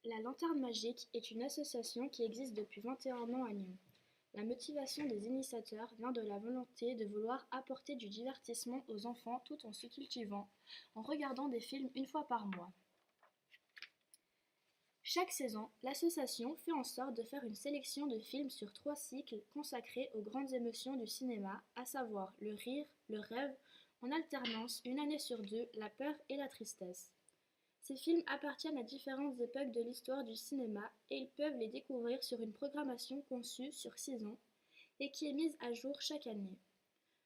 La Lanterne Magique est une association qui existe depuis 21 ans à Nyon. La motivation des initiateurs vient de la volonté de vouloir apporter du divertissement aux enfants tout en se cultivant, en regardant des films une fois par mois. Chaque saison, l'association fait en sorte de faire une sélection de films sur 3 cycles consacrés aux grandes émotions du cinéma, à savoir le rire, le rêve, en alternance une année sur 2, la peur et la tristesse. Ces films appartiennent à différentes époques de l'histoire du cinéma et ils peuvent les découvrir sur une programmation conçue sur 6 ans et qui est mise à jour chaque année.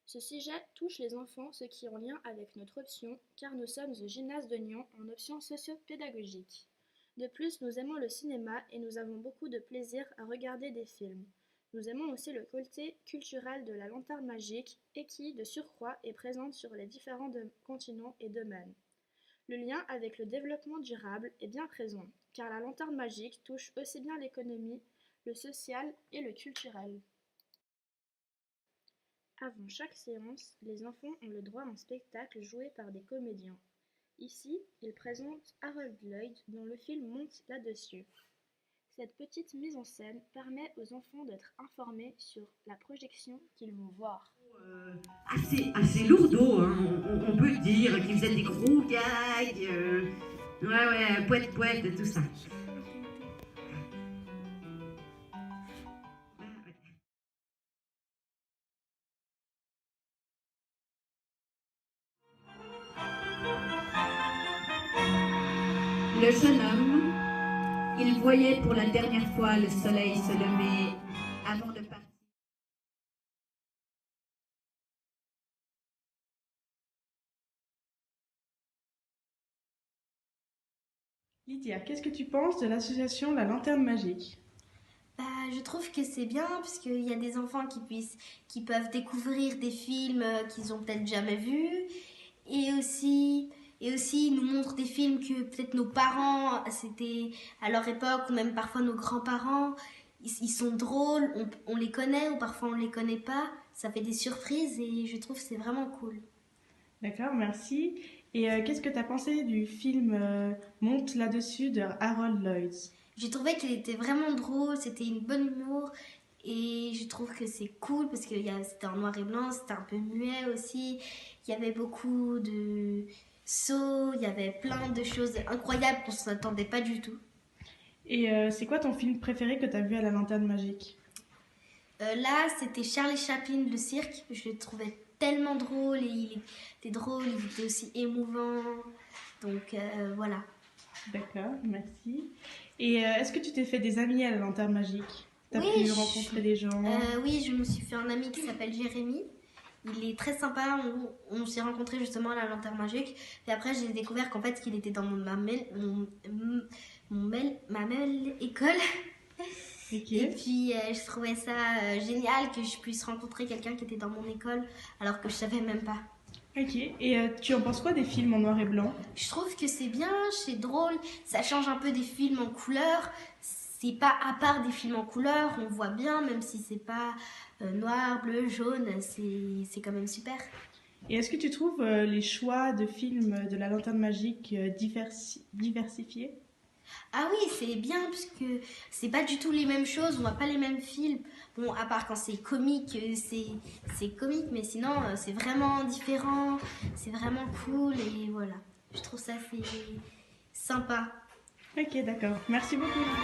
Ce sujet touche les enfants, ce qui est en lien avec notre option, car nous sommes au gymnase de Nyon en option socio-pédagogique. De plus, nous aimons le cinéma et nous avons beaucoup de plaisir à regarder des films. Nous aimons aussi le côté culturel de la Lanterne Magique et qui, de surcroît, est présente sur les différents continents et domaines. Le lien avec le développement durable est bien présent, car la Lanterne Magique touche aussi bien l'économie, le social et le culturel. Avant chaque séance, les enfants ont le droit à un spectacle joué par des comédiens. Ici, ils présentent Harold Lloyd dont le film monte là-dessus. Cette petite mise en scène permet aux enfants d'être informés sur la projection qu'ils vont voir. Assez lourdeau, hein. On peut dire qu'ils faisaient des gros gags, ouais, poète et tout ça. Le jeune homme, il voyait pour la dernière fois le soleil se lever avant de partir. Lydia, qu'est-ce que tu penses de l'association La Lanterne Magique? Je trouve que c'est bien parce qu'il y a des enfants qui peuvent découvrir des films qu'ils n'ont peut-être jamais vus et aussi ils nous montrent des films que peut-être nos parents, c'était à leur époque ou même parfois nos grands-parents, ils sont drôles, on les connaît ou parfois on les connaît pas, ça fait des surprises et je trouve que c'est vraiment cool. D'accord, merci. Et qu'est-ce que tu as pensé du film Monte là-dessus de Harold Lloyd? J'ai trouvé qu'il était vraiment drôle, c'était une bonne humour et je trouve que c'est cool parce que c'était en noir et blanc, c'était un peu muet aussi, il y avait beaucoup de sauts, il y avait plein de choses incroyables qu'on ne s'attendait pas du tout. Et c'est quoi ton film préféré que tu as vu à La Lanterne Magique? Là, c'était Charlie Chaplin, le cirque, je le trouvais tellement drôle et il était aussi émouvant, donc voilà. D'accord, merci. Et est-ce que tu t'es fait des amis à La Lanterne Magique? T'as Oui, pu rencontrer des gens? Oui, je me suis fait un ami qui s'appelle Jérémy. Il est très sympa, on s'est rencontrés justement à la Lanterne Magique. Et après, j'ai découvert qu'en fait, qu'il était dans ma même école. Ok. Et puis, je trouvais ça génial que je puisse rencontrer quelqu'un qui était dans mon école alors que je savais même pas. Ok. Et tu en penses quoi des films en noir et blanc? Je trouve que c'est bien, c'est drôle, ça change un peu des films en couleur. C'est pas à part des films en couleur, on voit bien, même si c'est pas noir, bleu, jaune, c'est quand même super. Et est-ce que tu trouves les choix de films de La Lanterne Magique diversifiés? Ah oui, c'est bien, puisque c'est pas du tout les mêmes choses, on voit pas les mêmes films. Bon, à part quand c'est comique, c'est comique, mais sinon, c'est vraiment différent, c'est vraiment cool, et voilà. Je trouve ça, c'est sympa. Ok, d'accord. Merci beaucoup, Lydia.